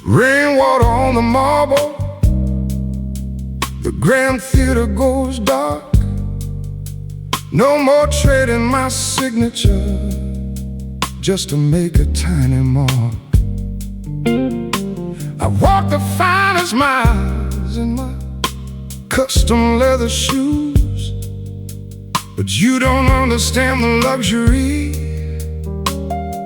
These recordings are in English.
Rainwater on the marble, the Grand Theater goes dark. No more trading my signature just to make a tiny mark. I walk the finest miles in my custom leather shoes, but you don't understand the luxury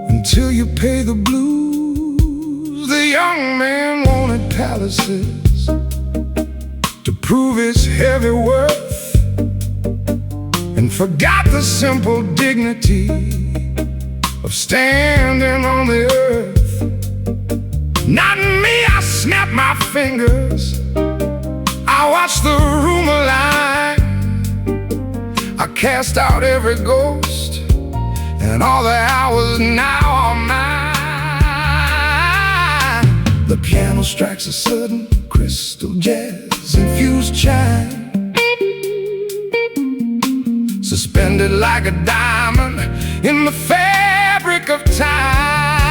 until you pay the blues. The young man wanted palaces to prove his heavy worth, and forgot the simple dignity of standing on the earth. Not me, I snap my fingers, I watch the room align, I cast out every ghost, and all the hours now are mine. The piano strikes a sudden crystal jazz-infused chime, suspended like a diamond in the fabric of time.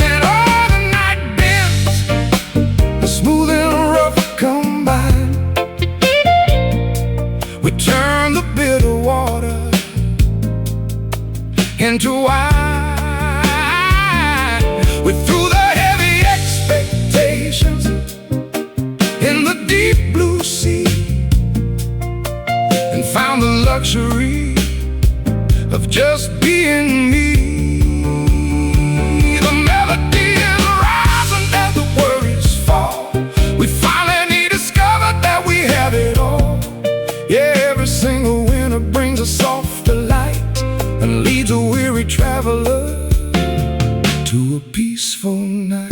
And all the night bends, the smooth and rough combine. We turn the bitter water into wine. We threw the heavy expectations in the deep blue sea, and found the luxury of just being me. The melody is rising as the worries fall. We finally discovered that we have it all. Yeah, every single winter brings a softer light and leads a weary traveler to a peaceful night.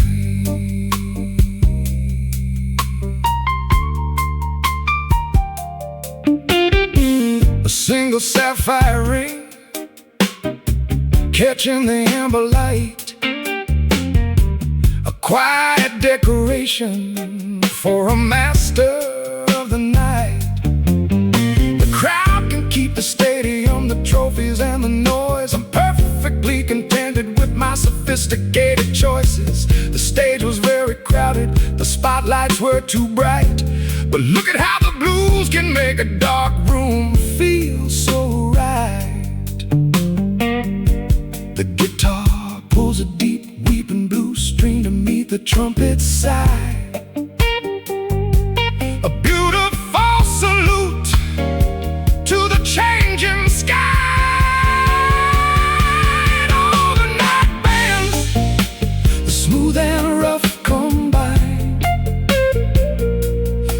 A single sapphire ring catching the amber light, a quiet decoration for a master of the night. The crowd can keep the stadium, the trophies and the noise. I'm perfectly contented with my sophisticated choices. The stage was very crowded, the spotlights were too bright, but look at how the blues can make a dark room feel so right. The guitar pulls a deep weeping blues string to meet the trumpet's sigh. A beautiful salute to the changing sky. And all the night bands, the smooth and rough combine.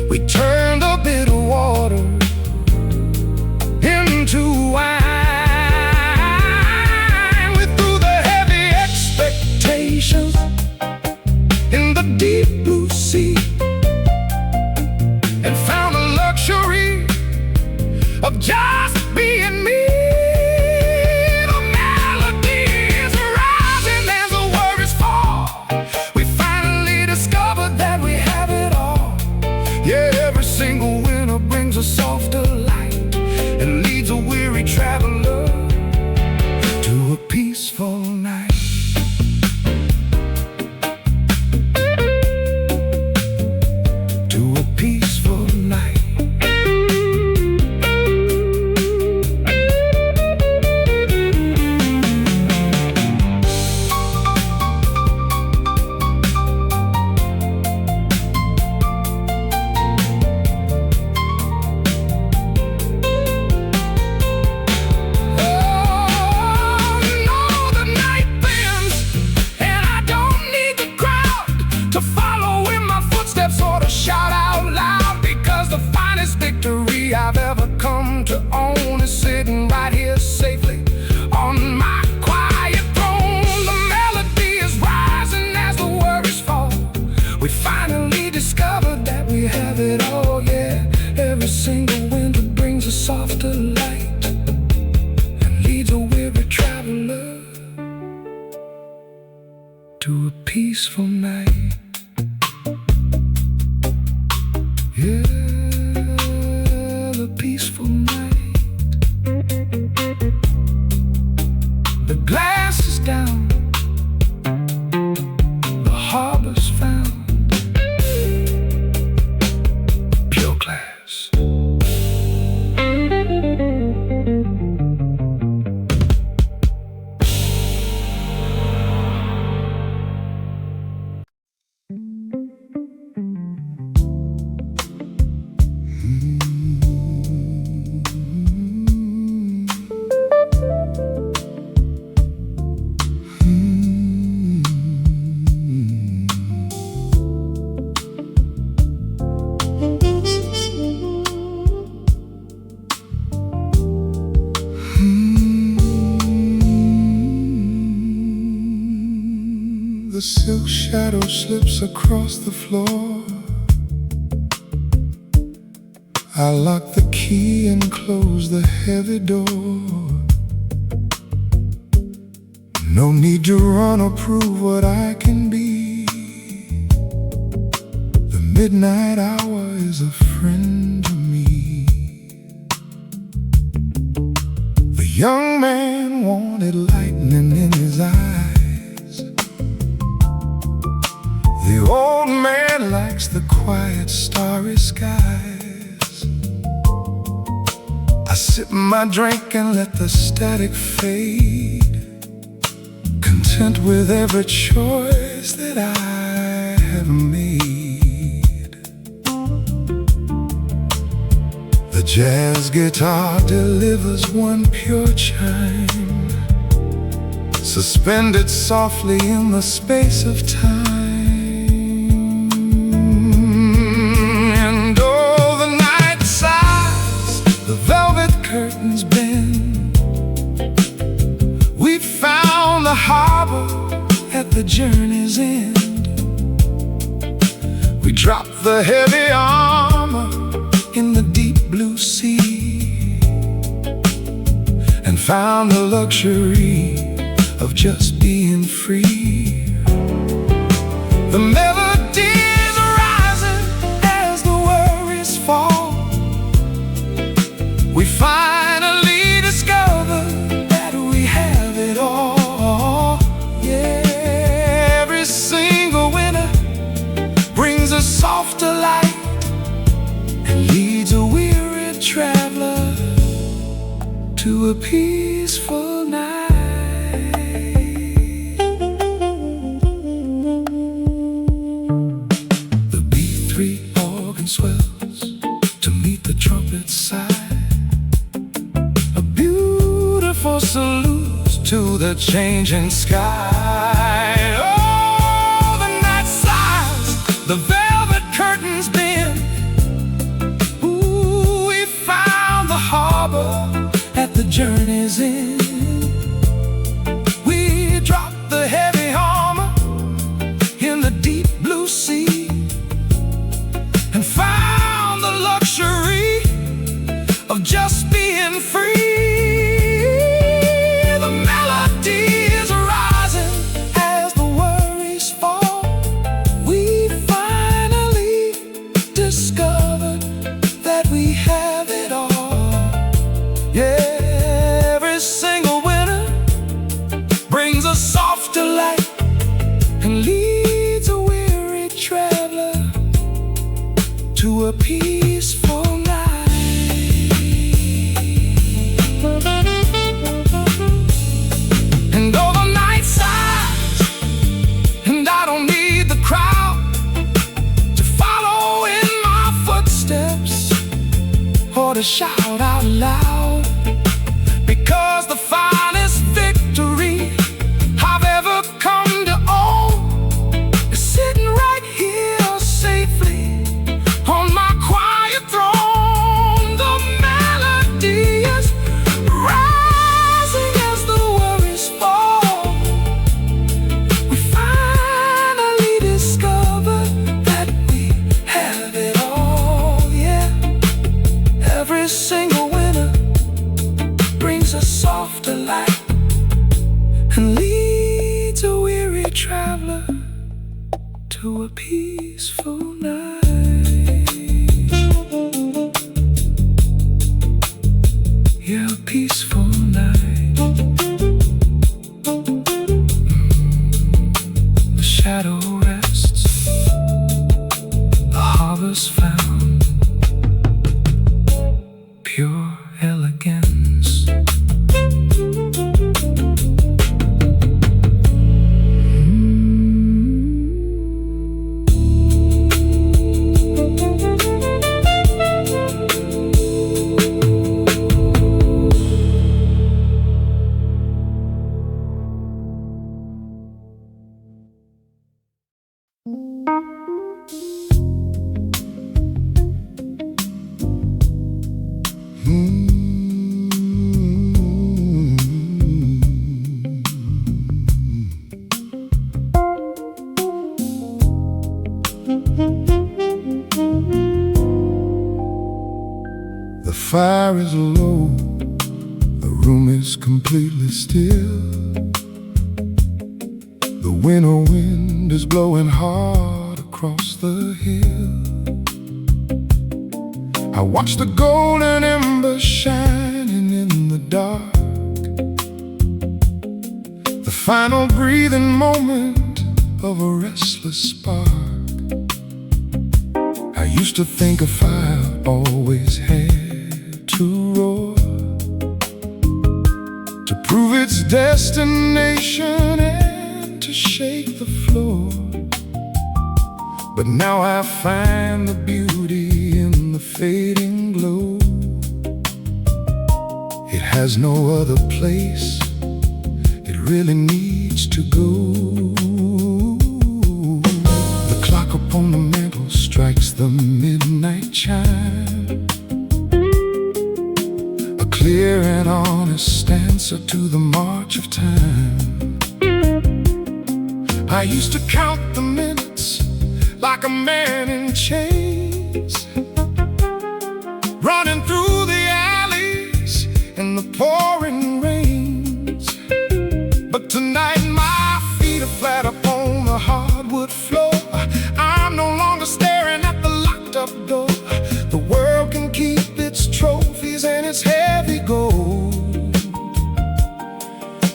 We turn the bitter water into wine. We threw the heavy expectations in the deep blue sea, and found the luxury of just being me. The melody is rising as the worries fall. We finally discovered that we have it all. Yeah, every single winter brings a softer light and leads a weary traveler to a peaceful night. To a peaceful night. softer light and leads a weary traveler to a peaceful night. Yeah, the peaceful night. The glass is down, the harbor's found. Pure class. The silk shadow slips across the floor. I lock the key and close the heavy door. No need to run or prove what I can be. The midnight hour is a friend to me. The young man wanted lightning in his eyes. The old man likes the quiet, starry skies. I sip my drink and let the static fade, content with every choice that I have made. The jazz guitar delivers one pure chime, suspended softly in the space of time. Curtains bend. We found the harbor at the journey's end. We dropped the heavy armor in the deep blue sea and found the luxury of just being free. The melodies are rising as the worries fall. We finally discover that we have it all. Yeah, every single winter brings a softer light and leads a weary traveler to a peaceful night. The B3 organ swells to meet the trumpet's side. For salutes to the changing sky. Oh, the night sighs, the velvet curtains bend. Ooh, we found the harbor at the journey's end. We dropped the heavy armor in the deep blue sea and found the luxury of just being free. Softer light and leads a weary traveler to a peaceful night. And though the night sighs, and I don't need the crowd to follow in my footsteps or to shout out loud, because the finest victory I've ever come to own is sitting right here safely on my quiet throne. The melody is rising as the worries fall. We finally discover that we have it all. Yeah, every the light and leads a weary traveler to a peaceful night. Yeah, a peaceful night. The shadow rests, the harvest found, pure elegance. The fire is low, the room is completely still. The winter wind is blowing hard across the hill. I watch the golden embers shining in the dark, the final breathing moment of a restless spark. I used to think a fire always had to roar to prove its destination and to shake the floor. But now I find the beauty in the fading glow. It has no other place, it really needs to go. The clock upon the mantel strikes the midnight chime, a clear and honest answer to the march of time. I used to count the minutes like a man in chains, running through the alleys in the pouring rains. But tonight my feet are flat upon the hardwood floor. I'm no longer staring at the locked up door. The world can keep its trophies and its heavy gold.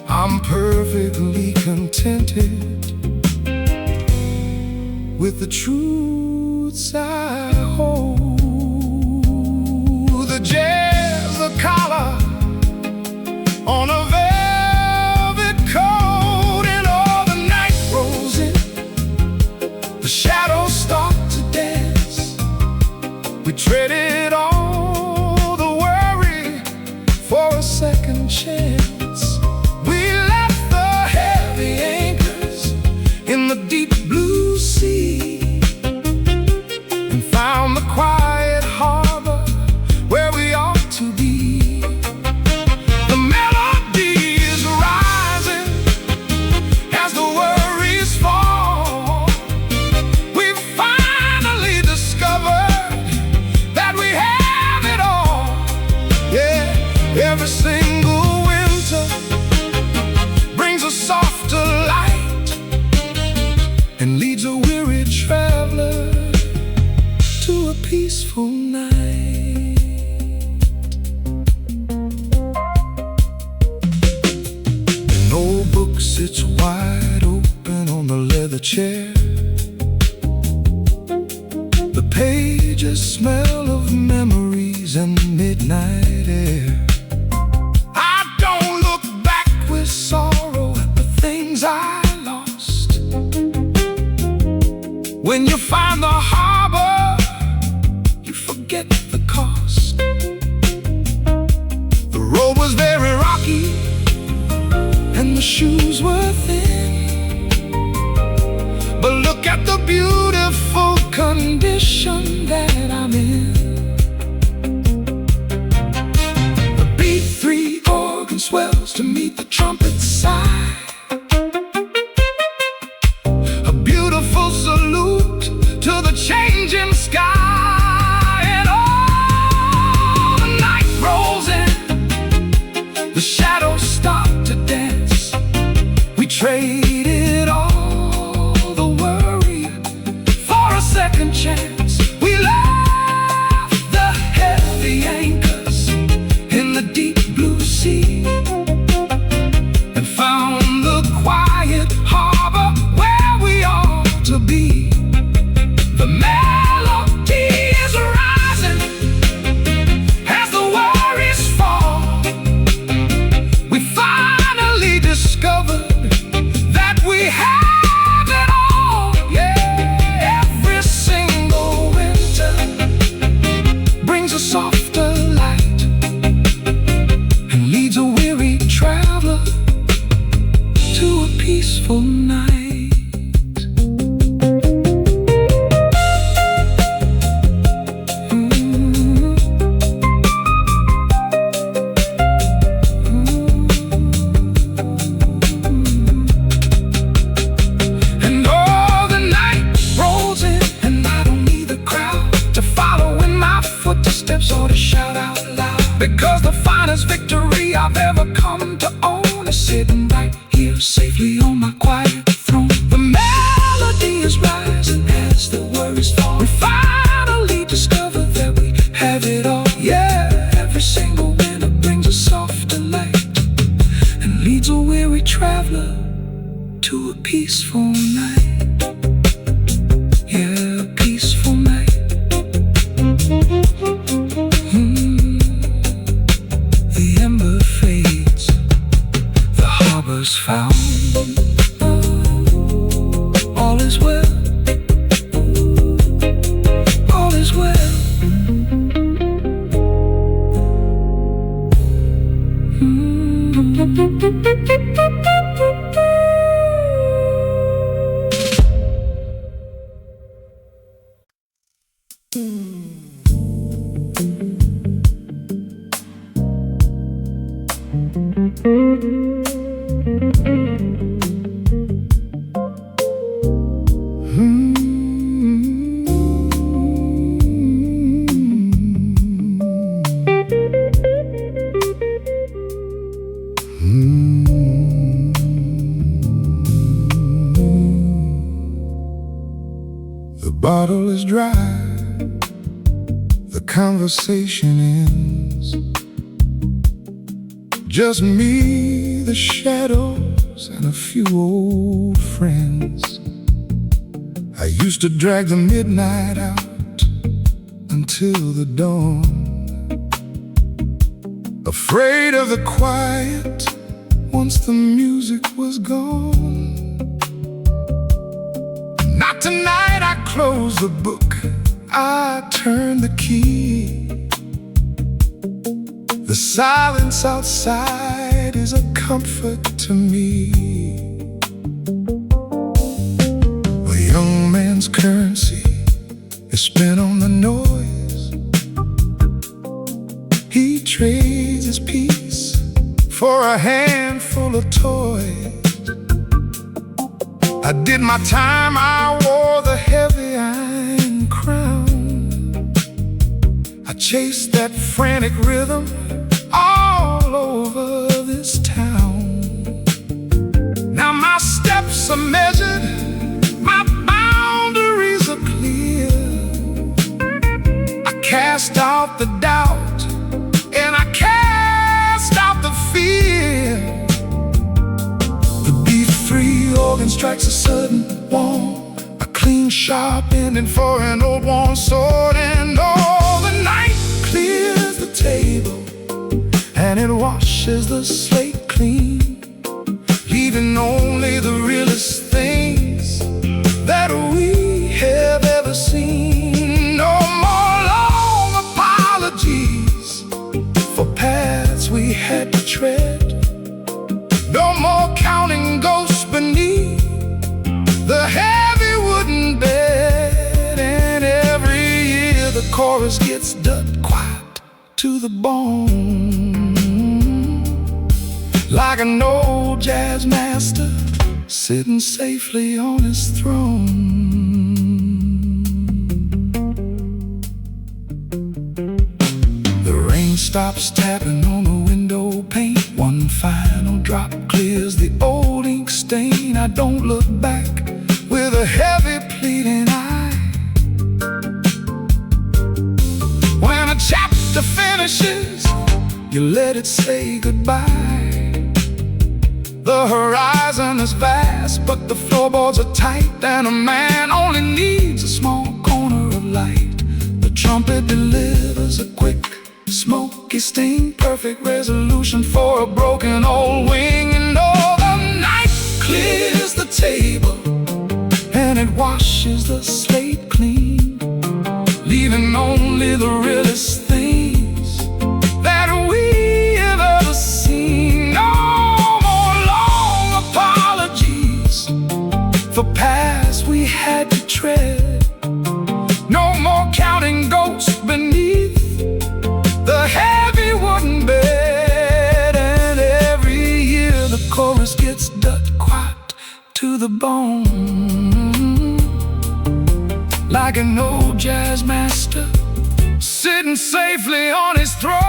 I'm perfectly contented with the truths I hold. The jazz, the collar on a velvet coat, and all the night rolls in, the shadows start to dance. We traded all the worry for a second chance. We left the heavy anchors in the deep blue sea and found the quiet harbor where we ought to be. The melody is rising as the worries fall. We finally discovered that we have it all. Yeah, every single winter brings a softer light and leads a weary traveler to a peaceful night. An old book sits wide open on the leather chair. The pages smell of memories and midnight air. I don't look back with sorrow at the things I lost. When you find the harbor, you forget the cost. The road was very rocky and the shoes were thin, but look at the beautiful condition that I'm in. The B3 organ swells to meet the trumpet sigh, a beautiful salute to the changing sky. And all the night rolls in, the shadows stop the finest victory I've ever come to own, is sitting right here safely on my quiet throne. The melody is rising as the worries fall. We finally discover that we have it all. Yeah, every single winter brings a soft delight and leads a weary traveler to a peaceful night. Yeah, a peaceful night. The ember fades, the harbor's found. All is well, all is well. The bottle is dry, the conversation ends. Just me, the shadows, and a few old friends. I used to drag the midnight out until the dawn, afraid of the quiet once the music was gone. Not tonight, I close the book, I turn the key. The silence outside is a comfort to me. A young man's currency is spent on the noise. He trades his peace for a handful of toys. I did my time, I wore the heavy iron crown. I chased that frantic rhythm all over this town. Now my steps are measured, my boundaries are clear. I cast out the doubt and I cast out the fear. The B3 organ strikes a sudden warm, a clean, sharp ending for an old worn sword. And all the night clears the table and it washes the slate clean, leaving only the realest things that we have ever seen. No more long apologies for paths we had to tread. No more counting ghosts beneath the heavy wooden bed. And every year the chorus gets dug quiet to the bone, like an old jazz master sitting safely on his throne. The rain stops tapping on the window pane. One final drop clears the old ink stain. I don't look back with a heavy pleading eye. When a chapter finishes, you let it say goodbye. The horizon is vast, but the floorboards are tight, and a man only needs a small corner of light. The trumpet delivers a quick, smoky sting, perfect resolution for a broken old wing. And all the night clears the table and it washes the slate clean, leaving only the realest things that we have ever seen. No more long apologies for paths we had to tread. No more counting ghosts beneath the heavy wooden bed. And every year the chorus gets dug quiet to the bone, like an old jazz master sitting safely on his throne.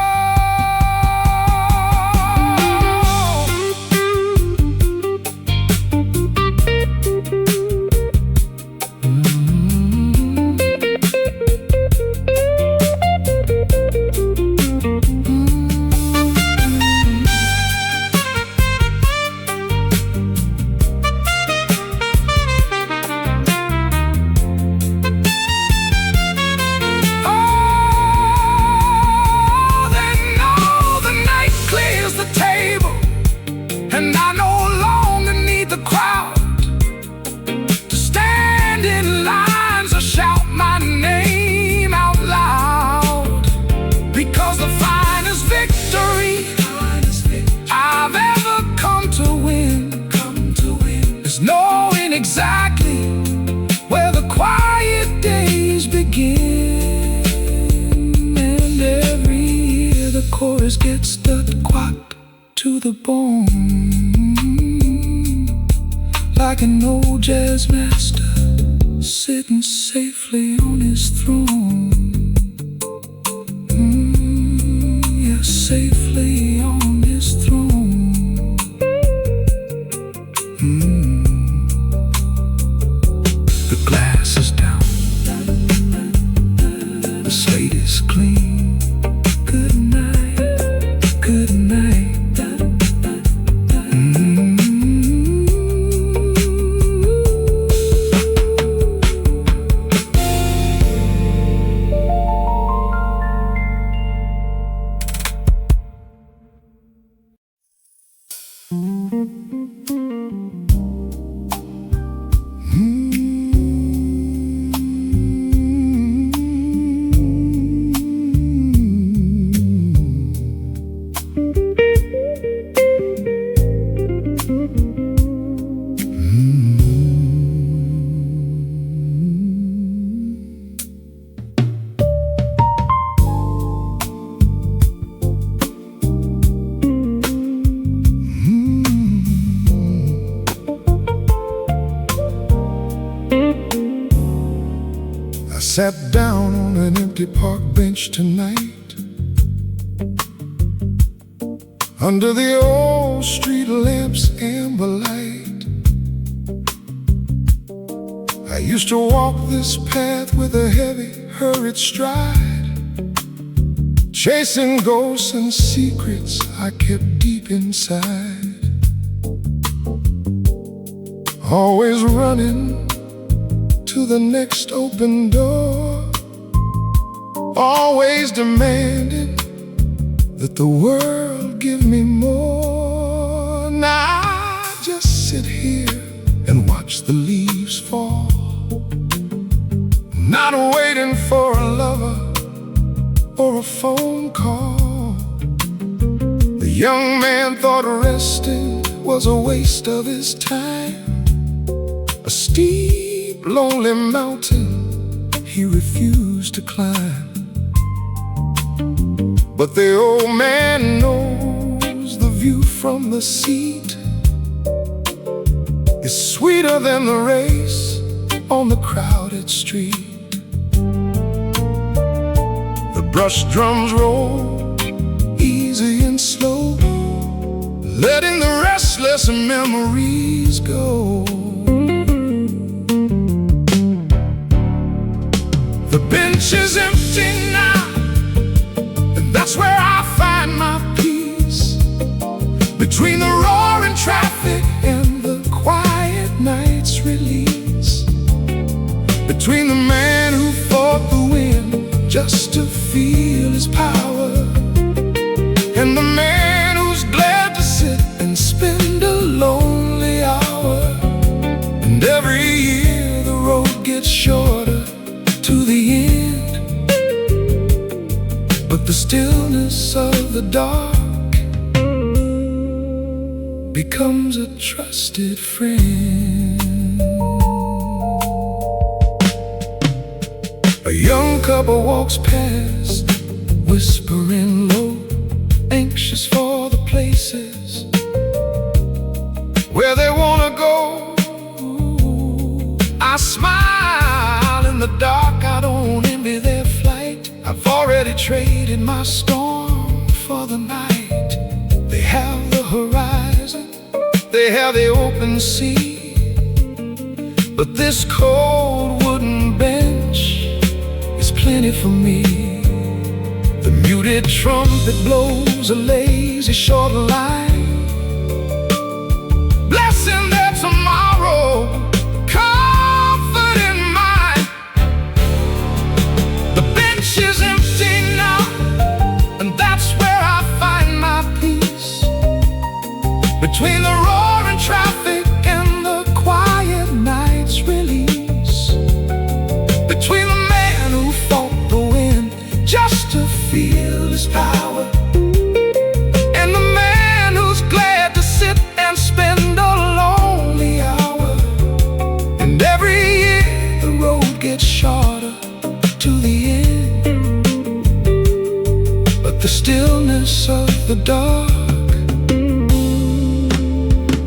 stud quack to the bone, like an old jazz master sitting safely on his throne. Yeah, safely on his throne. The glass is down, the slate is clean. Good night, good night. I sat down on an empty park bench tonight, under the old street lamp's amber light. I used to walk this path with a heavy, hurried stride, chasing ghosts and secrets I kept deep inside. Always running to the next open door, always demanding that the world give me more. Now I just sit here and watch the leaves fall, not waiting for a lover or a phone call. The young man thought resting was a waste of his time, a steep, lonely mountain he refused to climb. But the old man knows the view from the seat is sweeter than the race on the crowded street. The brush drums roll easy and slow, letting the restless memories go. The bench is empty now, and that's where I find my peace, between the roaring traffic and the quiet night's release, between the man who fought the wind just to feel his power, and the man who's glad to sit and spend a lonely hour. And every year the road gets shorter to the end, but the stillness of the dark becomes a trusted friend. A young couple walks past, whispering low, anxious for the places where they wanna go. I smile in the dark, I don't envy their flight. I've already traded my storm for the night. They have the horizon, they have the open sea, but this cold wooden bench is plenty for me. The muted trumpet blows a lazy short line, blessing their tomorrow, comfort in mine. The bench is empty now, and that's where I find my peace, between the roaring traffic and the quiet night's release, between the man who fought the wind just to feel his power, and the man who's glad to sit and spend a lonely hour. And every year the road gets shorter to the end, but the stillness of the dark dark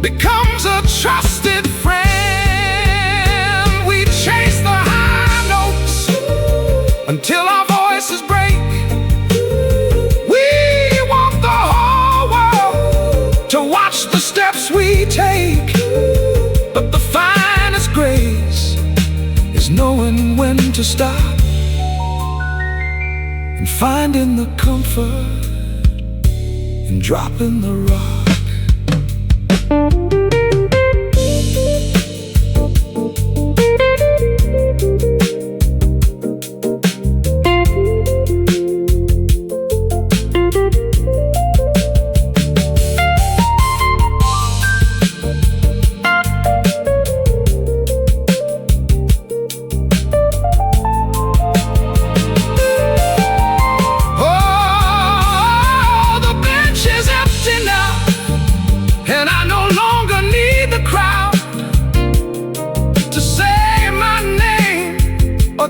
becomes a trusted friend. We chase the high notes until our voices break. We want the whole world to watch the steps we take. But the finest grace is knowing when to stop and finding the comfort in dropping the rock.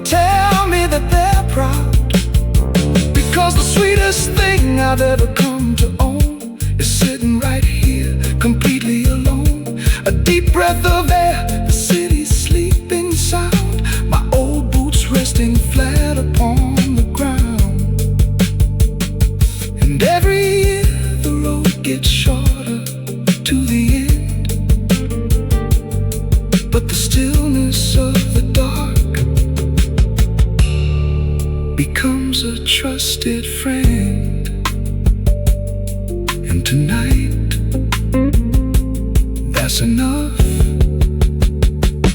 Tell me that they're proud, because the sweetest thing I've ever come to own is sitting right here, completely alone. A deep breath of air, the city's sleeping sound, my old boots resting flat upon the ground. And every year the road gets shorter to the end, but the stillness of the dark becomes a trusted friend. And tonight, that's enough,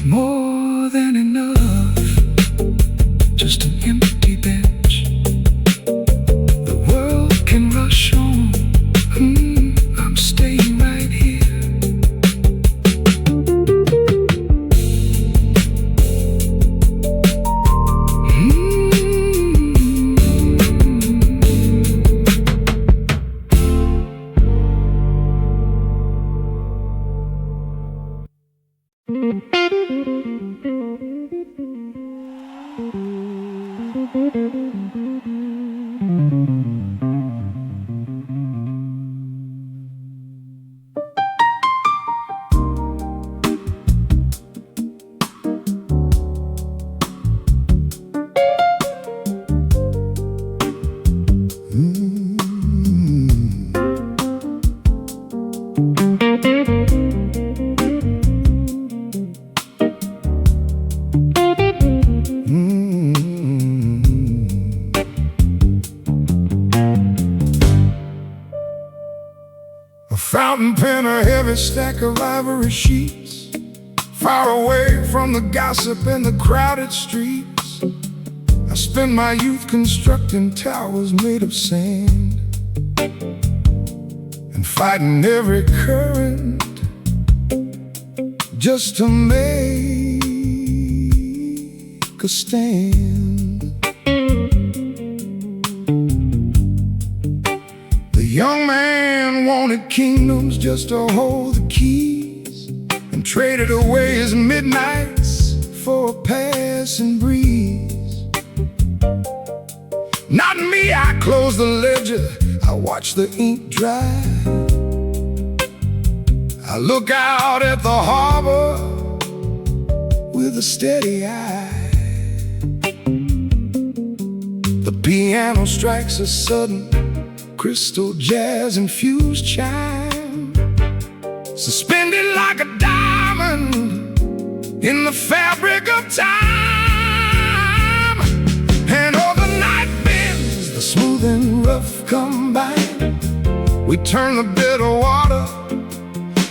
more than enough. Just an empty bench, the world can rush on. I'm staying right here. A fountain pen, a heavy stack of ivory sheets, far away from the gossip and the crowded streets. I spent my youth constructing towers made of sand and fighting every current just to make a stand. The young man wanted kingdoms just to hold the keys, and traded away his midnights for a passing breeze. Not me, I closed the ledger, I watched the ink dry. I look out at the harbor with a steady eye. The piano strikes a sudden crystal jazz-infused chime, suspended like a diamond in the fabric of time. And all the night bends, the smooth and rough combine. We turn the bitter water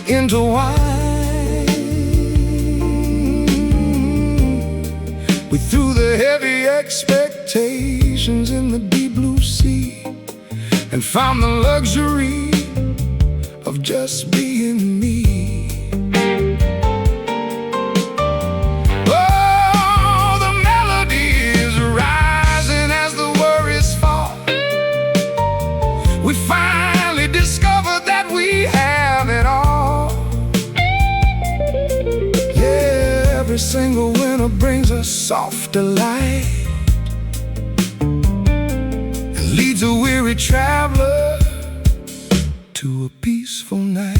into wine. We threw the heavy expectations in the deep blue sea, and found the luxury of just being me. Oh, the melody is rising as the worries fall. We finally discovered that we have it all. Yeah, every single winter brings a soft delight, leads a weary traveler to a peaceful night.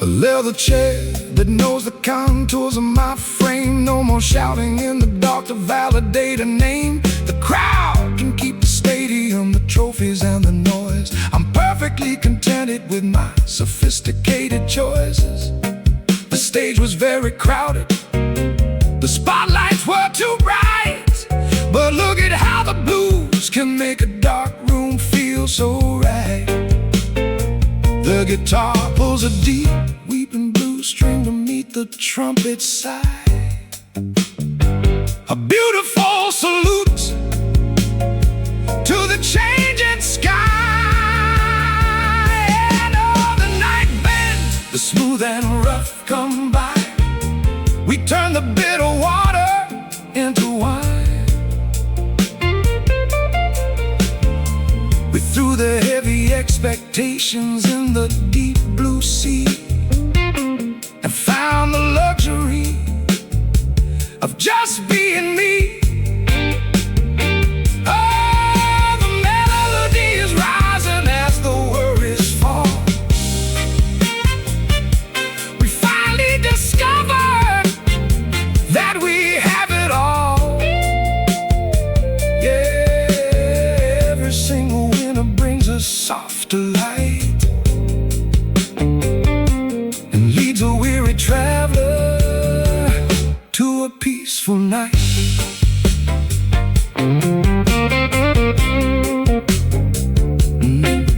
A leather chair that knows the contours of my frame. No more shouting in the dark to validate a name. The crowd can keep the stadium, the trophies and the noise. I'm perfectly contented with my sophisticated choices. The stage was very crowded, the spotlights were too bright, but look at how the blues can make a dark room feel so right. The guitar pulls a deep, weeping blues string to meet the trumpet's sigh. A beautiful salute to the changing sky. And all the night bends, the smooth and rough come by. We turn the bitter water into wine. We threw the heavy expectations in the deep blue sea and found the luxury of just being me. Oh, the melody is rising as the worries fall. We finally discovered that we have it all. Yeah, every single winter brings a softer light and leads a weary traveler to a peaceful night.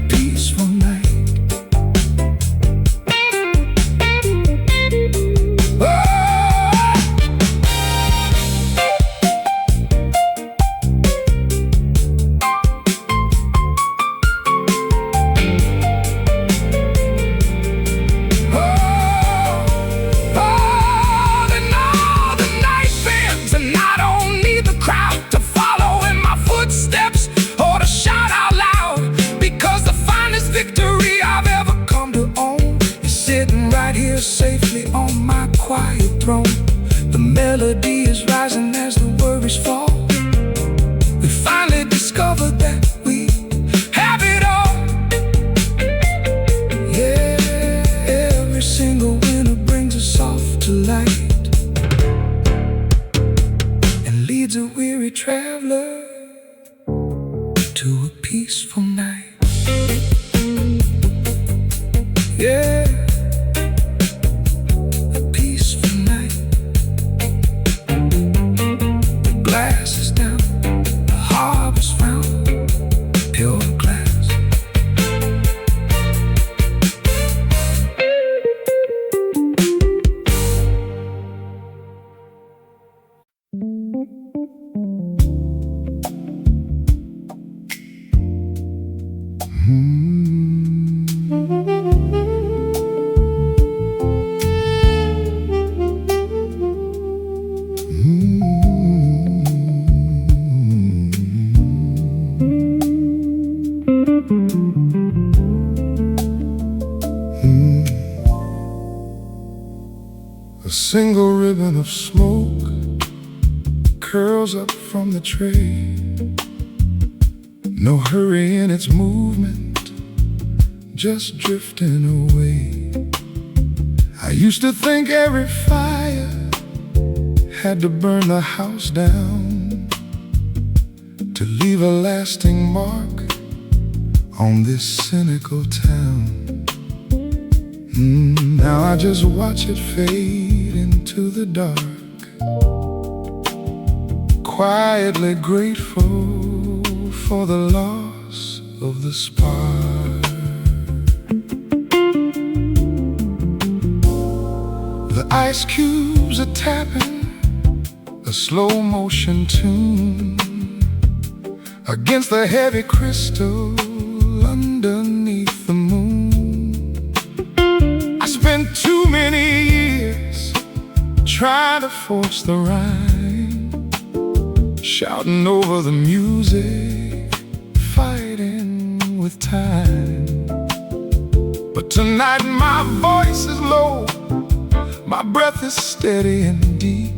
Peaceful night. Safely on my quiet throne. The melody is rising as the worries fall. We finally discovered that we have it all. Yeah, every single winter brings a softer light and leads a weary traveler to a peaceful night. Yeah. A single ribbon of smoke curls up from the tray. No hurry in its movement, just drifting away. I used to think every fire had to burn the house down to leave a lasting mark on this cynical town. Now I just watch it fade into the dark, quietly grateful for the loss of the spark. The ice cubes are tapping a slow motion tune against the heavy crystal underneath the moon. I spent too many years trying to force the rhyme, shouting over the music, fighting with time. But tonight my voice is low, my breath is steady and deep.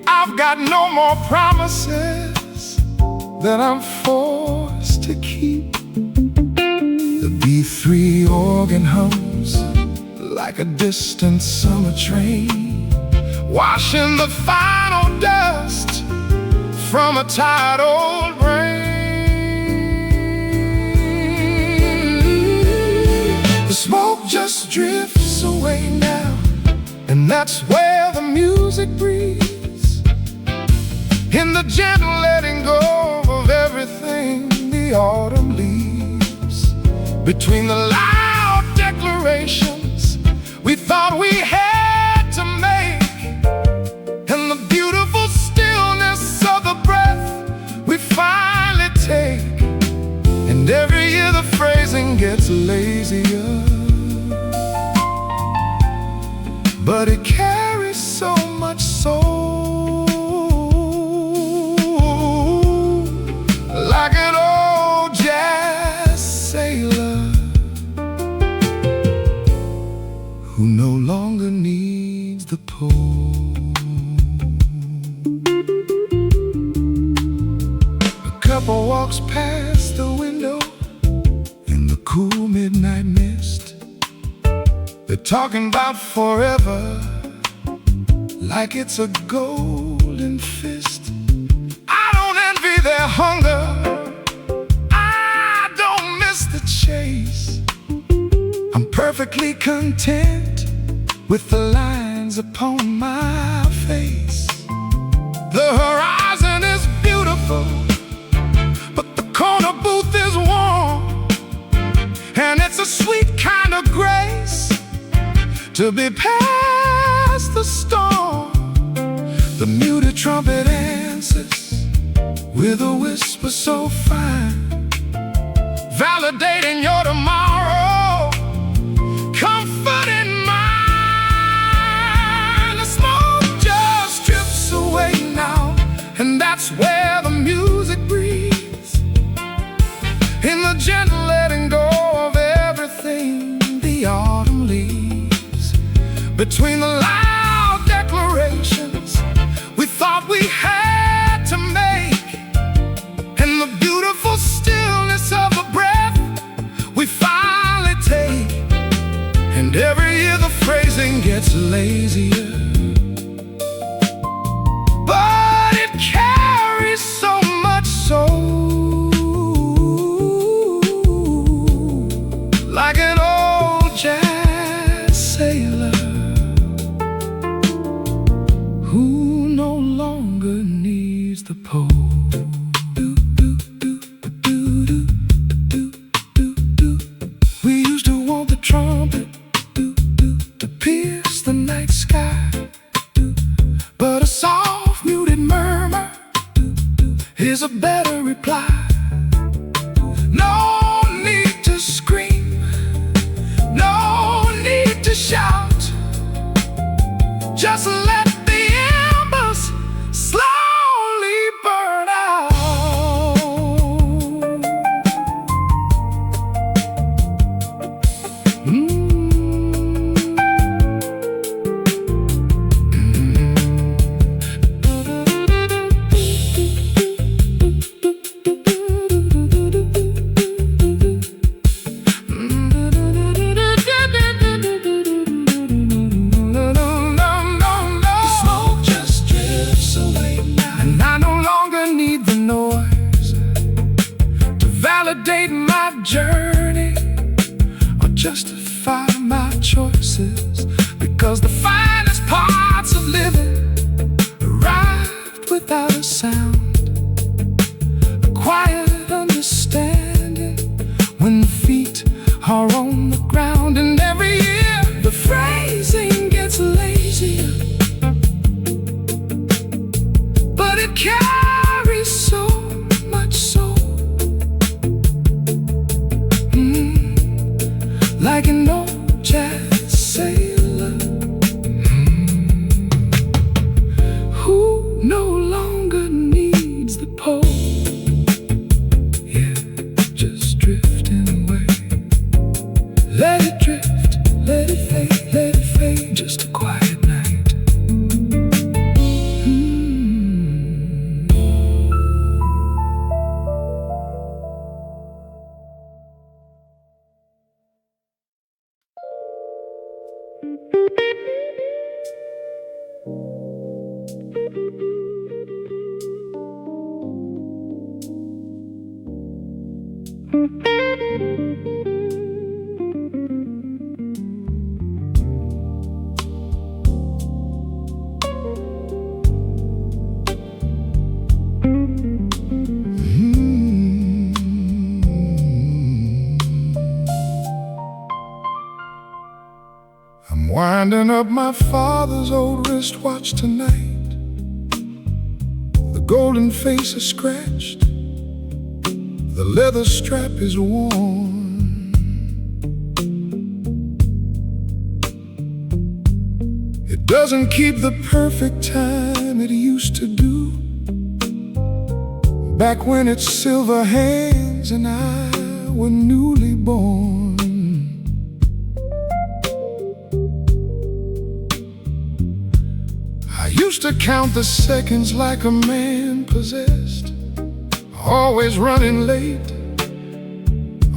I've got no more promises, that I'm forced to keep. The B3 organ hums like a distant summer train, washing the final dust from a tired old brain. The smoke just drifts away now, and that's where the music breathes, in the gentle letting go of everything the autumn leaves. Between the loud declarations we thought we had to make, and the beautiful stillness of the breath we finally take. And every year the phrasing gets lazier, but it carries so much soul, like an old jazz sailor who no longer needs the pole. A couple walks past the window in the cool midnight mist. They're talking about forever like it's a golden fist. I don't envy their hunger, I don't miss the chase. I'm perfectly content with the lines upon my face. The horizon is beautiful, but the corner booth is warm, and it's a sweet kind of grace to be past the storm. The muted trumpet answers with a whisper so fine, validating your tomorrow, comforting mine. The smoke just drifts away now, and that's where the music breathes, in the gentle letting go of everything the autumn leaves. Between the loud declarations we thought we had to make, and the beautiful stillness of the breath we finally take. And every year the phrasing gets lazier, but it carries so much soul, like an old jazz sailor who no longer needs the pole. We used to want the trumpet to pierce the night sky, but a soft muted murmur is a better reply. No need to scream, no need to shout, just let the embers slowly burn out. Validate my journey or justify my choices, because the finest parts of living arrived without a sound, a quiet understanding when the feet are on the ground. And every year the phrasing gets lazier, but it carries so much soul, like an old jazz sailor who no longer needs the pole. Yeah, just drifting away. Let it drift, let it fade, just a quiet night. I'm winding up my father's old wristwatch tonight. The golden face is scratched, the leather strap is worn. It doesn't keep the perfect time it used to do, back when its silver hands and I were newly born. I used to count the seconds like a man possessed, always running late,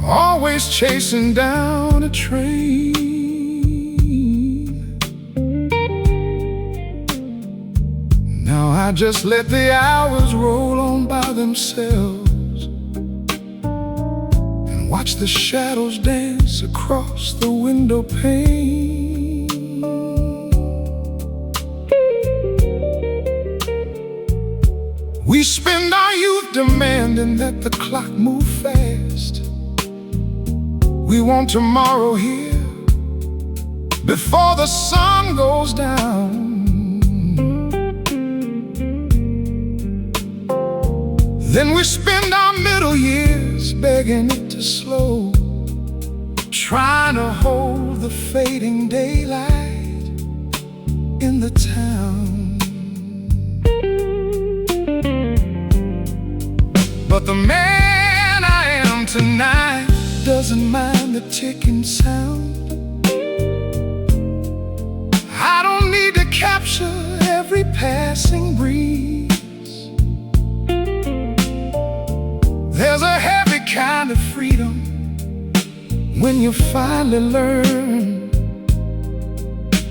always chasing down a train. Now I just let the hours roll on by themselves and watch the shadows dance across the window pane. We spend our youth demanding that the clock move fast. We want tomorrow here before the sun goes down. Then we spend our middle years begging it to slow, trying to hold the fading daylight in the town. But the man I am tonight doesn't mind the ticking sound. I don't need to capture every passing breeze. There's a heavy kind of freedom when you finally learn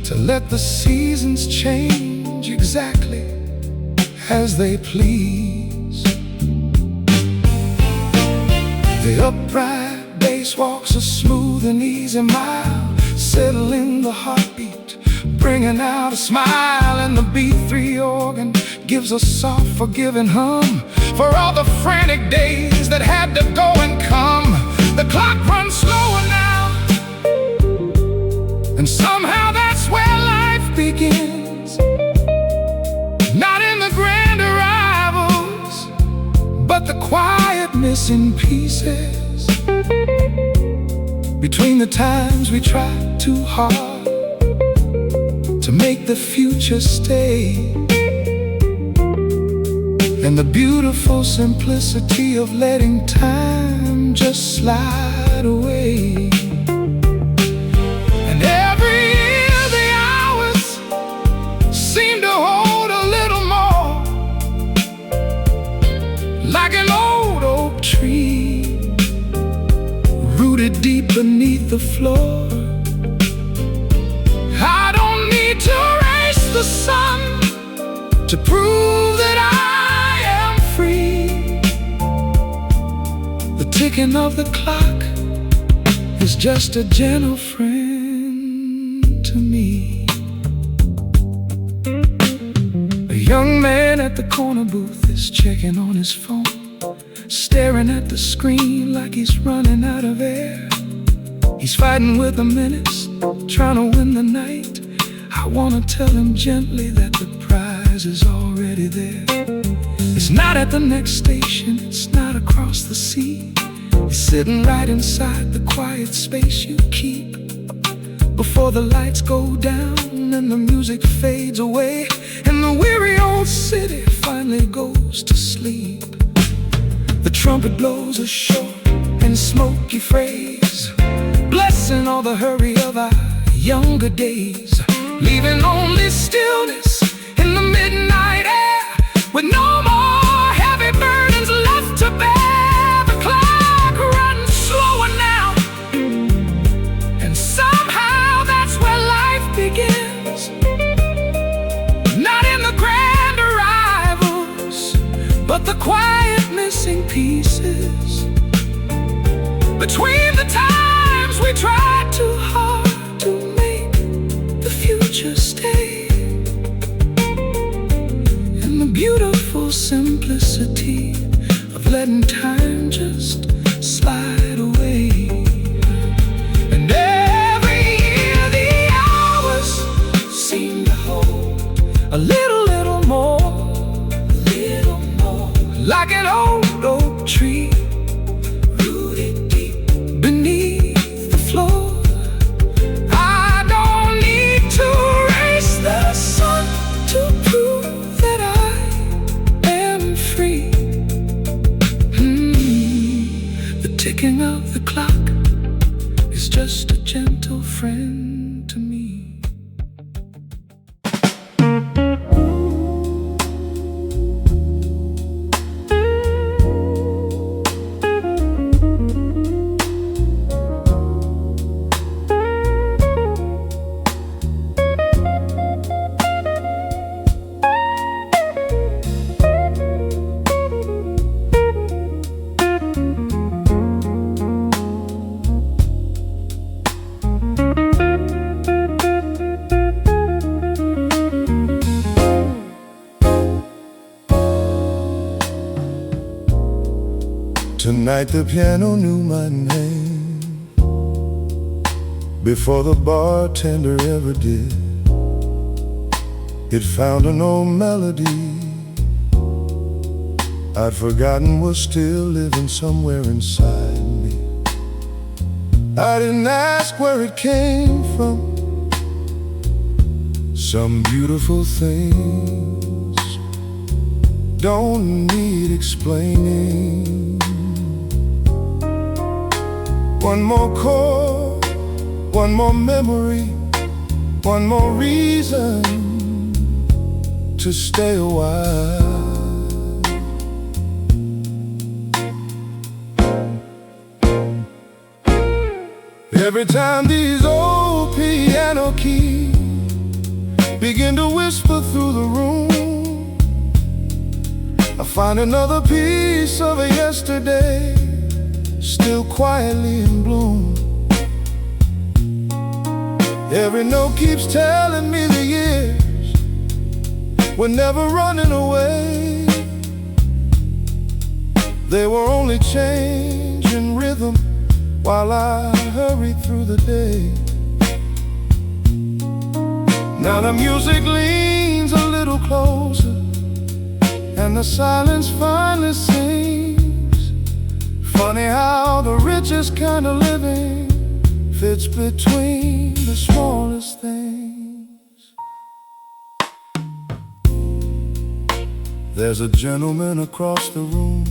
to let the seasons change exactly as they please. The upright bass walks a smooth and easy mile, settling the heartbeat, bringing out a smile. And the B3 organ gives a soft, forgiving hum for all the frantic days that had to go and come. The clock runs slower now, and somehow that's where life begins. Not in the grand arrivals, but the quiet missing pieces between the times we try too hard to make the future stay, and the beautiful simplicity of letting time just slide away. And every year the hours seem to hold a little more, like an old oak tree rooted deep beneath the floor. I don't need to race the sun to prove that I am free. The ticking of the clock is just a gentle friend to me. A young man at the corner booth is checking on his phone, staring at the screen like he's running out of air. He's fighting with the minutes, trying to win the night. I wanna tell him gently that the prize is already there. It's not at the next station, it's not across the sea. It's sitting right inside the quiet space you keep before the lights go down and the music fades away, and the weary old city finally goes to sleep. The trumpet blows a short and smoky phrase, blessing all the hurry of our younger days, leaving only stillness in the midnight air, with no more heavy burdens left to bear. The clock runs slower now, and somehow that's where life begins. Not in the grand arrivals, but the quiet missing pieces Between the times we tried too hard to make the future stay, and the beautiful simplicity of letting time just slide away. And every year the hours seem to hold a little more, like an old oak tree rooted deep beneath the floor. I don't need to race the sun to prove that I am free. The ticking of the clock is just a gentle friend to me. Tonight the piano knew my name before the bartender ever did. It found an old melody I'd forgotten was still living somewhere inside me. I didn't ask where it came from. Some beautiful things don't need explaining. One more chord, one more memory, one more reason to stay a while. Every time these old piano keys begin to whisper through the room, I find another piece of a yesterday still quietly in bloom. Every note keeps telling me the years were never running away. They were only changing rhythm while I hurried through the day. Now the music leans a little closer, and the silence finally sings. Funny how the richest kind of living fits between the smallest things. There's a gentleman across the room,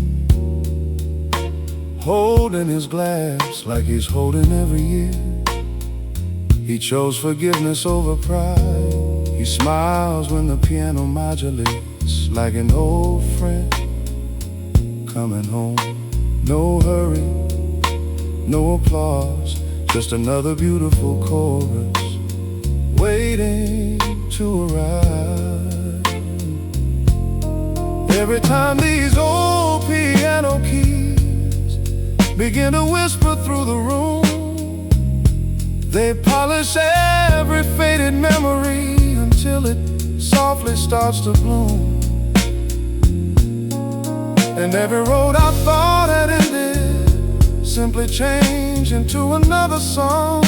holding his glass like he's holding every year. He chose forgiveness over pride. He smiles when the piano modulates like an old friend coming home. No hurry, no applause, just another beautiful chorus waiting to arrive. Every time these old piano keys begin to whisper through the room, they polish every faded memory until it softly starts to bloom. And every road I thought had ended simply changed into another song.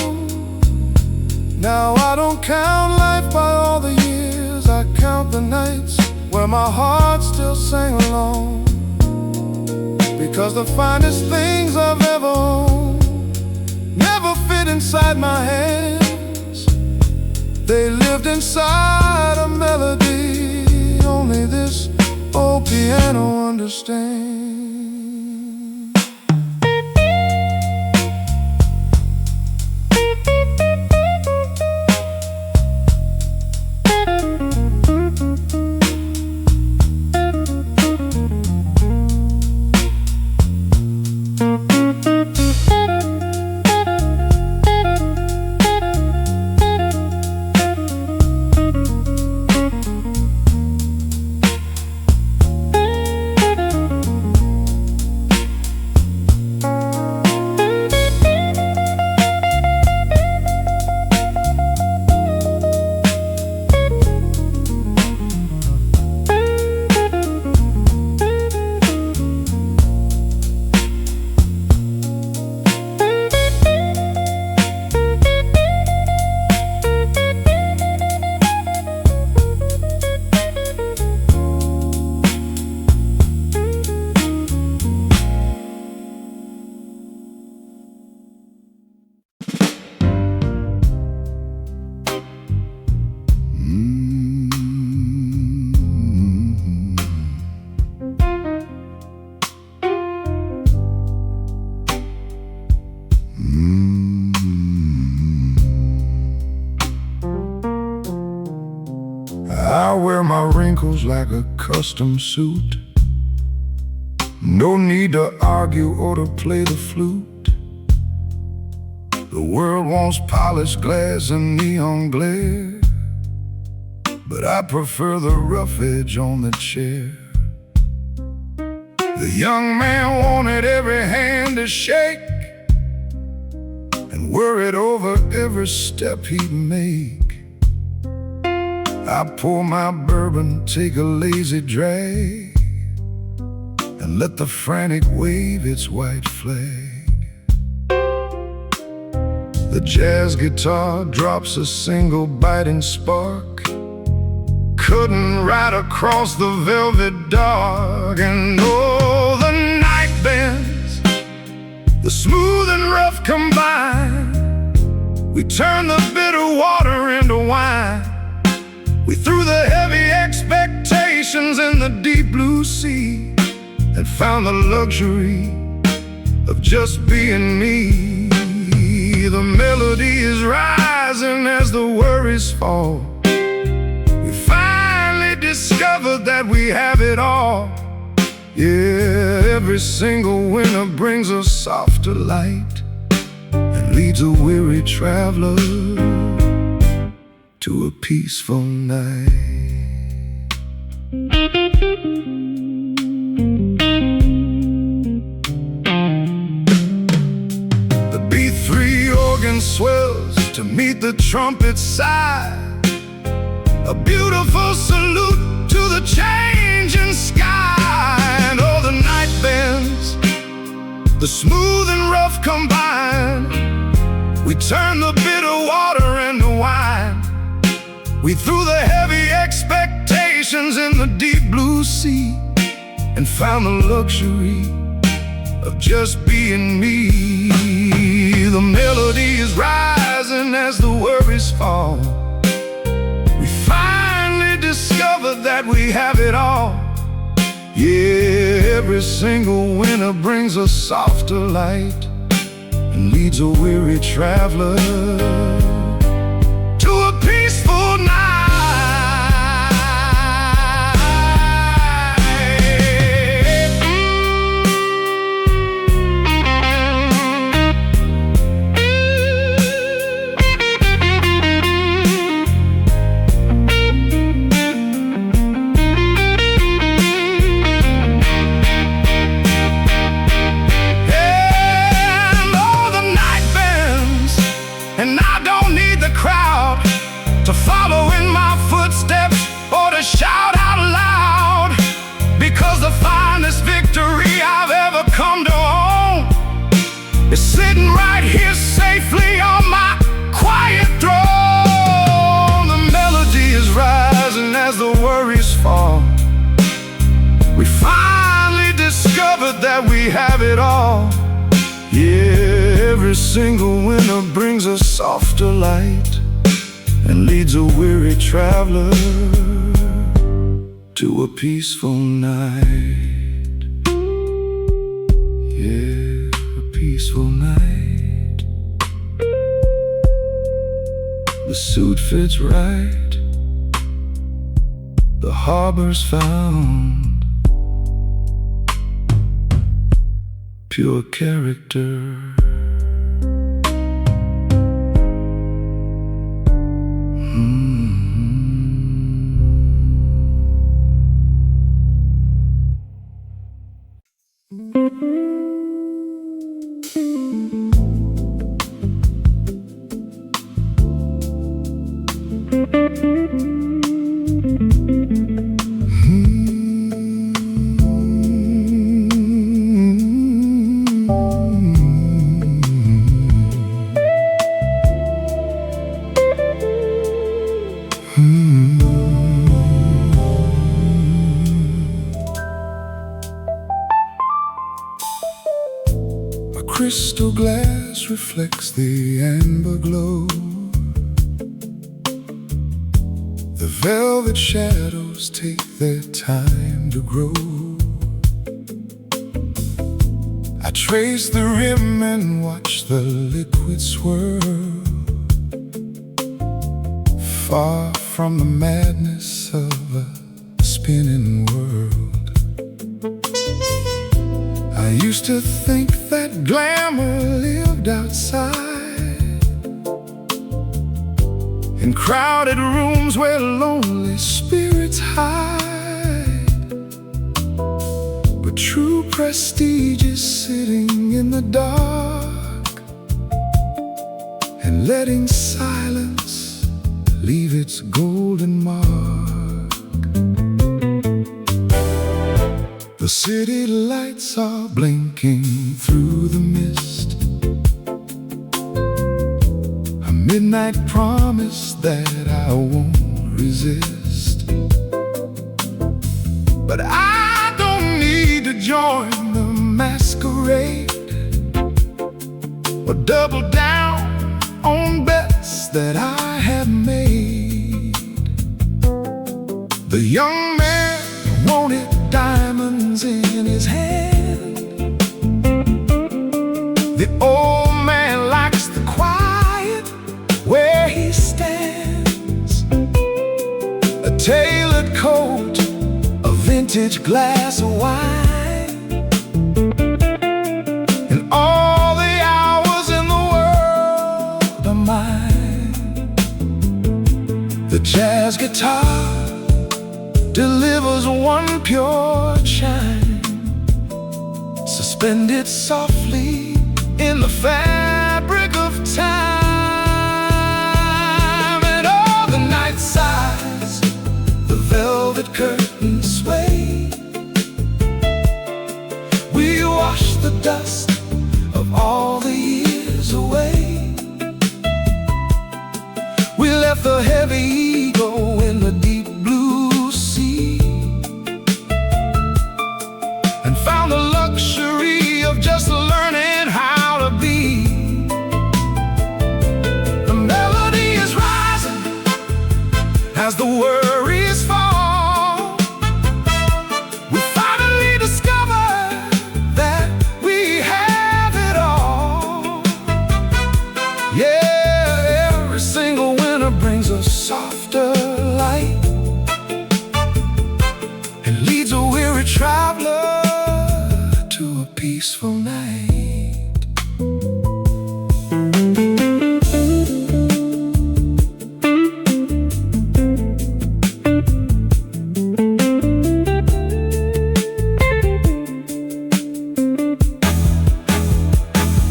Now I don't count life by all the years, I count the nights where my heart still sang along. Because the finest things I've ever owned never fit inside my hands. They lived inside a melody only this old piano understands. wrinkles like a custom suit. No need to argue or to play the flute. The world wants polished glass and neon glare, but I prefer the rough edge on the chair. The young man wanted every hand to shake and worried over every step he'd make. I pour my bourbon, take a lazy drag, and let the frantic wave its white flag. The jazz guitar drops a single biting spark, couldn't ride across the velvet dark. And oh, the night bends, the smooth and rough combine. We turn the bitter water into wine. We threw the heavy expectations in the deep blue sea and found the luxury of just being me. The melody is rising as the worries fall. We finally discovered that we have it all. Yeah, every single winter brings a softer light and leads a weary traveler to a peaceful night. The B3 organ swells to meet the trumpet's sigh, a beautiful salute to the changing sky. And oh, the night bends, the smooth and rough combine. We turn the bitter water into wine. We threw the heavy expectations in the deep blue sea and found the luxury of just being me. The melody is rising as the worries fall. We finally discovered that we have it all. Yeah, every single winter brings a softer light and leads a weary traveler to a peaceful night. And I don't need the crowd to follow in my footsteps or to shout out loud, because the finest victory I've ever come to own is sitting right here safely on my quiet throne. The melody is rising as the worries fall. We finally discovered that we have it all. Yeah, every single winter brings a softer light and leads a weary traveler to a peaceful night. Yeah, a peaceful night. The suit fits right, the harbor's found, pure character. Crystal glass reflects the amber glow. The velvet shadows take their time to grow. I trace the rim and watch the liquid swirl, far from the madness of a spinning world. I used to think that glamour lived outside, in crowded rooms where lonely spirits hide. But true prestige is sitting in the dark and letting silence leave its golden mark. The city lights are blinking through the mist, a midnight promise that I won't resist. But I don't need to join the masquerade or double down on bets that I have made. The young man wanted diamonds in his hand. The old man likes the quiet where he stands. A tailored coat, a vintage glass of wine, and all the hours in the world are mine. The jazz guitar delivers one pure chime, suspended softly in the fabric of time. And all the night sighs, the velvet curtains sway. We wash the dust of all the years away. We left the heavy ego in the deep blue sea, and found the luxury of just learning how to be. The melody is rising as the worries fall. We finally discover that we have it all. Yeah, every single winter brings a softer light and leads a weary traveler to a peaceful night.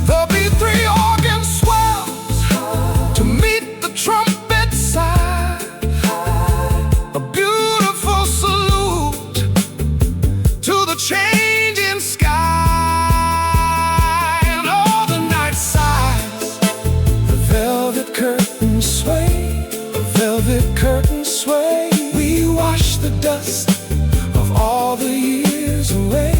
There'll be 3 organ swells to meet the trumpet side, a beautiful salute to the changing sky. And all the night sighs, the velvet curtains sway, the velvet curtains sway. We wash the dust of all the years away,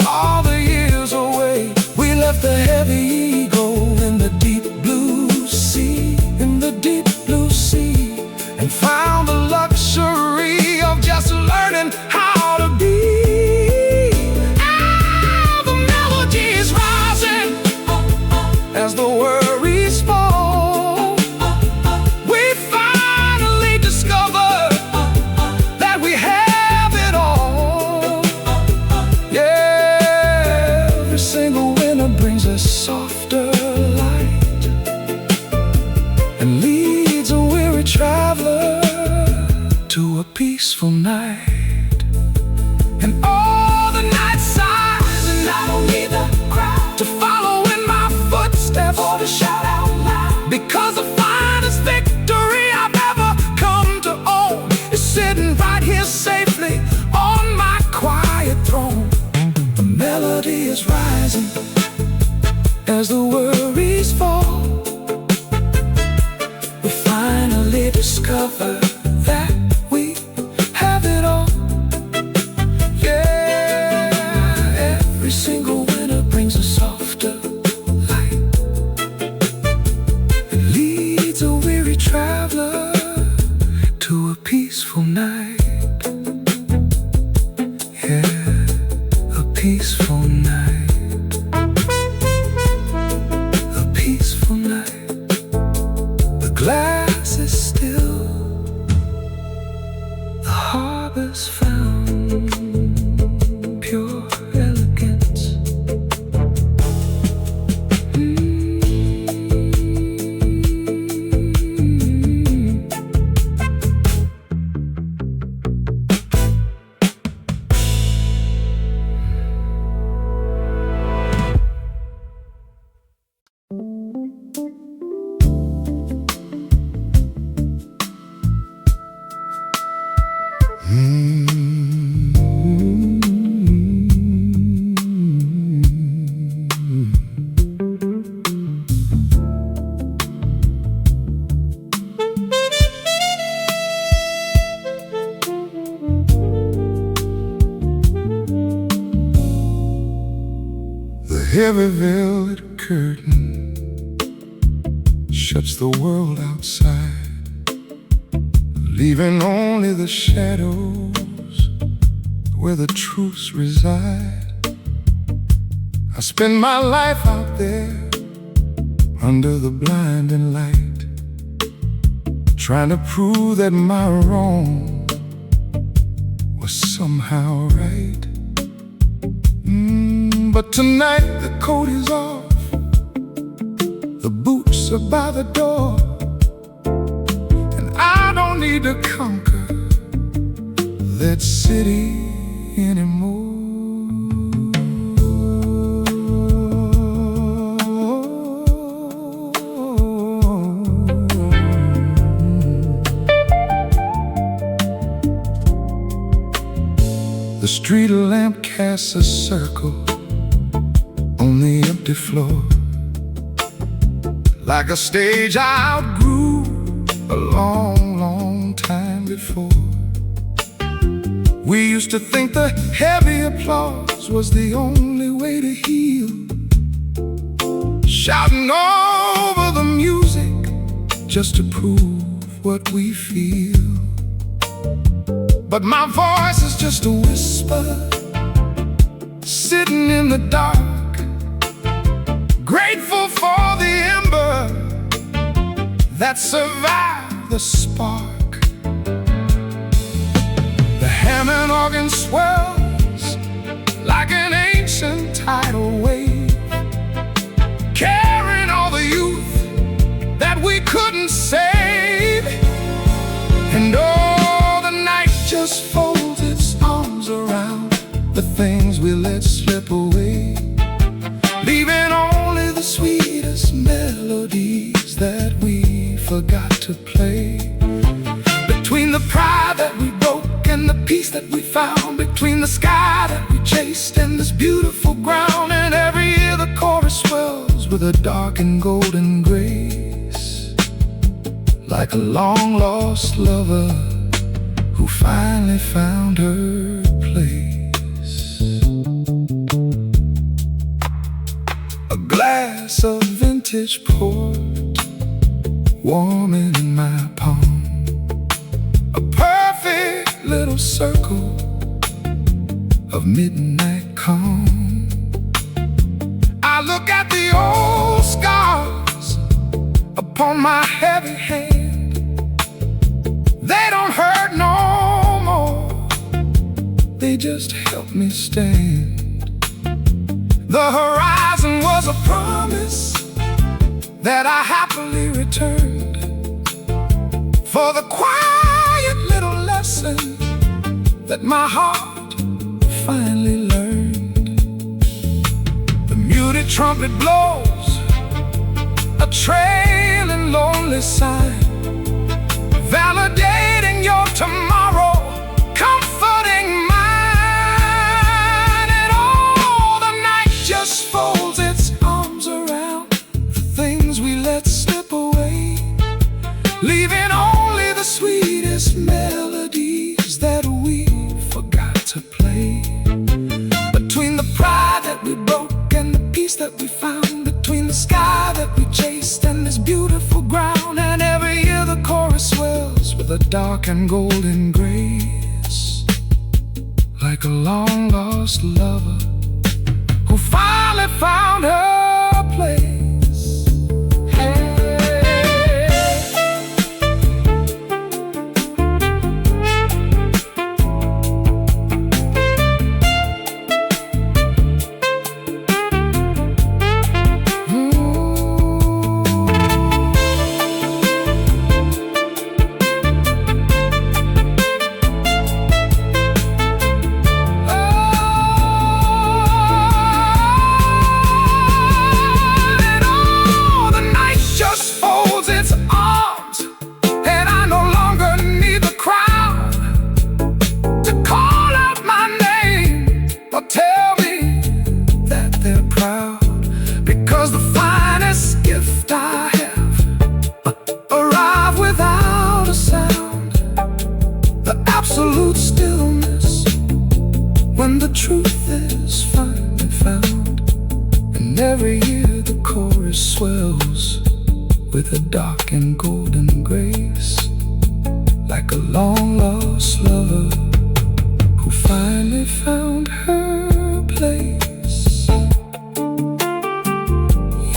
all the years away. We left the heavy ego in the deep blue sea, in the deep blue sea, and found the luxury of just learning how to be. Ah, the melody is rising as the worries fall. We finally discover that we have it all. Yeah, every single winter brings a softer light and leads a weary traveler to a peaceful night. And all the night sighs, and I don't need the crowd to follow in my footsteps or to shout out loud, because the finest victory I've ever come to own is sitting right here safely on my quiet throne. The melody is rising as the worries fall. We finally discover that we have it all. Yeah, every single winter brings a softer light. It leads a weary traveler to a peaceful night. Yeah, a peaceful night. A peaceful night. The glass is still heavy velvet curtain shuts the world outside, leaving only the shadows where the truths reside. I spend my life out there under the blinding light, trying to prove that my wrong was somehow right. But tonight the coat is off, the boots are by the door, and I don't need to conquer that city anymore. The street lamp casts a circle on the empty floor, like a stage I outgrew a long, long time before. We used to think the heavy applause was the only way to heal, shouting over the music just to prove what we feel. But my voice is just a whisper, sitting in the dark, grateful for the ember that survived the spark. The Hammond organ swells like an ancient tidal wave, carrying all the youth that we couldn't save. And just folds its arms around the things we let slip away, leaving only the sweetest melodies that we forgot to play. Between the pride that we broke and the peace that we found, between the sky that we chased and this beautiful ground, and every year the chorus swells with a dark and golden grace, like a long-lost lover who finally found her place. A glass of vintage port warming in my palm, a perfect little circle of midnight calm. I look at the old scars upon my heavy hand. They don't hurt no more, they just help me stand. The horizon was a promise that I happily returned, for the quiet little lesson that my heart finally learned. The muted trumpet blows a trailing lonely sign, validating your tomorrow, comforting mine. And all the night just folds its arms around the things we let slip away, leaving only the sweetest melodies that we forgot to play. Between the pride that we broke and the peace that we found, between the sky that we chased and this beautiful ground, and every year the chorus swells with a dark and golden grace, like a long-lost lover who finally found her place. And every year the chorus swells with a dark and golden grace, like a long-lost lover who finally found her place.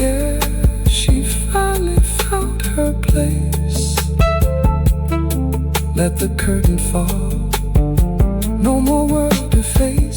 Yeah, she finally found her place. Let the curtain fall, no more world to face.